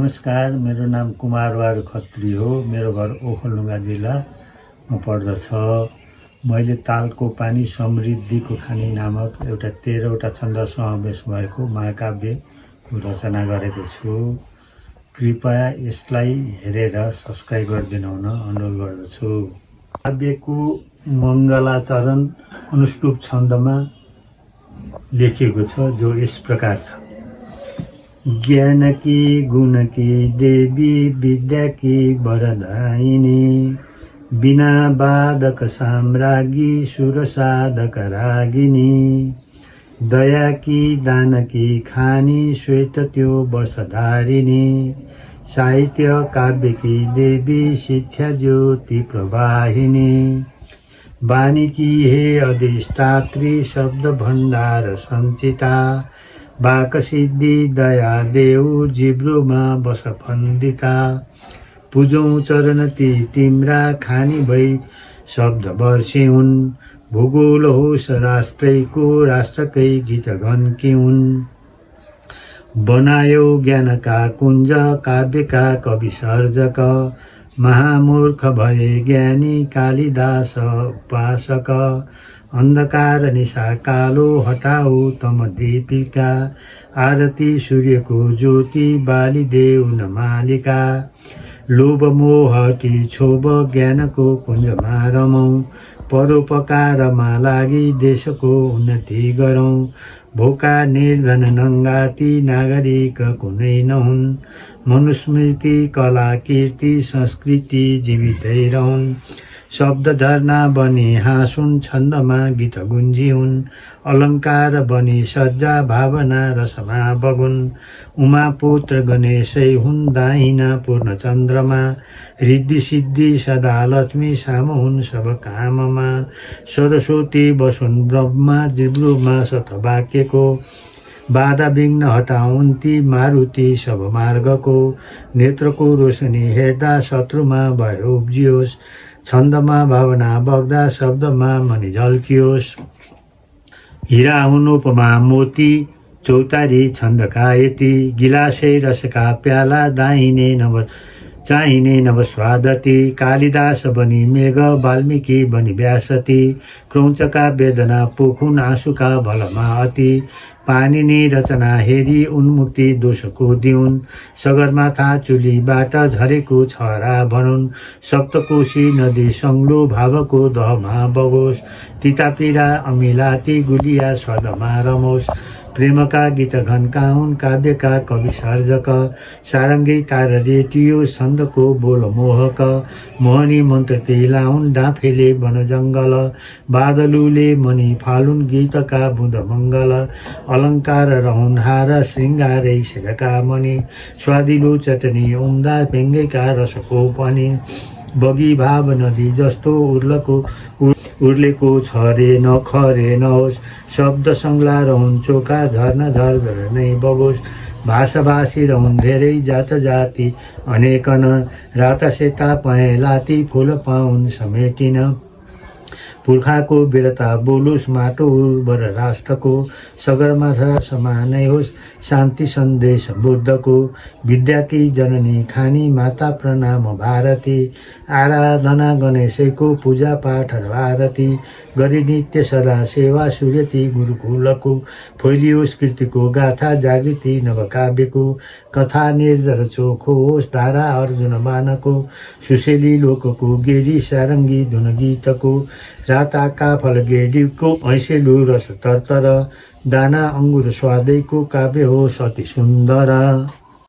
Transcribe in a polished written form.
नमस्कार, मेरो नाम कुमारवार खत्री हो। मेरो घर ओखलढुङ्गा जिल्लामा पर्दछ। मैले तालको पानी समृद्धिको खानी नामक एउटा 13वटा छन्द समावेश भएको महाकाव्यको रचना गरेको छु। कृपया यसलाई हेरेर सब्स्क्राइब गरिदिनु हुन अनुरोध गर्दछु। काव्यको मङ्गलाचरण अनुष्टुप छन्दमा लेखिएको छ, जो यस प्रकार छ। ज्ञान की गुण की देवी विद्या की वरदायिनी, बिना बाधक साम्राज्ञी सुर साधक रागिनी, दया की दान की खानी श्वेत त्यो वर्षधारिणी, साहित्य काव्य की देवी शिक्षा ज्योति प्रवाहिनी, वाणी की हे अधिष्ठात्री शब्द भण्डार सञ्चिता, वाक सिद्धि दया देऊ जिब्रोमा बस फन्दिता, पूजौं चरण ती तिम्रा खानी भई शब्द वर्षे हुन्, भूगोल होस् राष्ट्रैको राष्ट्रकै गीत गन्की हुन्, बनायो ज्ञानका कुञ्ज काव्यका कवि सर्जक, महामूर्ख भए ज्ञानी कालिदास उपासक, अन्धकार निशा कालो हटाऊ तम दीपिका, आरती सूर्यको ज्योति बालिदेऊ न मालिका, लोभ मोह की क्षोभ ज्ञानको कुञ्जमा रमौं, परोपकारमा लागि देशको उन्नति गरौं, भोका निर्धन नङ्गाती नागरिक कुनै नहुन्, मनुस्मृति कला कीर्ति संस्कृति जीवितै रहन्, शब्द झरना बनी हाँसुन् छन्दमा गीत गुन्जिउन्, अलङ्कार बनी सज्जा भावना रसमा बगुन्, उमा पुत्र गणेशै हुन् दाहिना पूर्ण चन्द्रमा, रिद्धि सिद्धि सदा लक्ष्मी साम हुन् सब काममा, सरस्वती बसुन् ब्रह्मा जिब्रोमा शतवाक्यको, बाधा विघ्न हटाउन्ती मारुति सब मार्गको, नेत्रको रोशनी हेर्दा शत्रुमा भयो उब्जियोस्, छन्दमा भावना बग्दा शब्दमा मनि झल्कियोस्, हीरा हुन् उपमा मोती चौतारी छन्दका यति, गिलासै रसका प्याला दाहिने नव चाहिने नव स्वादति, कालिदास बनी मेघ वाल्मीकि बनी व्यासति, क्रौञ्चका वेदना पोखुन् आँसुका भलमा अति, पानिनी रचना हेरी उन्मुक्ति दोषको दिउन्, सगरमाथा चुलीबाट झरेको छरा भनुन्, सप्तकोशी नदी सङ्लो भावको दहमा बगोस्, तितापिरा अमिलाती गुलिया स्वादमा रमोस्, प्रेमका गीत घन्काउन् काव्यका कवि सर्जक, सारङ्गी तार रेटियो छन्दको बोल मोहक, मोहनी मन्त्र तिलाउन् डाँफेले वन जङ्गल, बादलुले मणि फालुन् गीतका बुँद मङ्गल, अलङ्कार रहन् हार श्रृङ्गारै सिरका मणि, स्वादिलो चटनी उम्दा व्यङ्ग्यका रसको पनि, बगी भाव नदी जस्तो उर्लेको छरे नखरे नहोस्, शब्द सङ्गला रहन् चोखा झर्ना झरझर नै बगोस्, भाषाभाषी रहन् धेरै जात जाति अनेकन, राता सेता पहेँलाती फुल पाउन् समेटिन, पुर्खाको वीरता बोलोस् माटो उर्वर राष्ट्रको, सगरमाथा समानै होस् शान्ति सन्देश बुद्धको, विद्याकी जननी खानी माता प्रणाम भारती, आराधना गणेशैको पूजा पाठ आरती, गरी नित्य सदा सेवा सूर्यती गुरुकुलको, फैलियोस् कृतिको गाथा जागृति नवकाव्यको, कथा निर्जर चोखो होस् धारा अर्जुन बानको, सुशेली लोकको गेरी सारङ्गी धुन गीतको, राताका फल गेडीको ऐसेलु रस तरतर, दाना अङ्गुर स्वादैको काव्य होस् अति सुन्दर।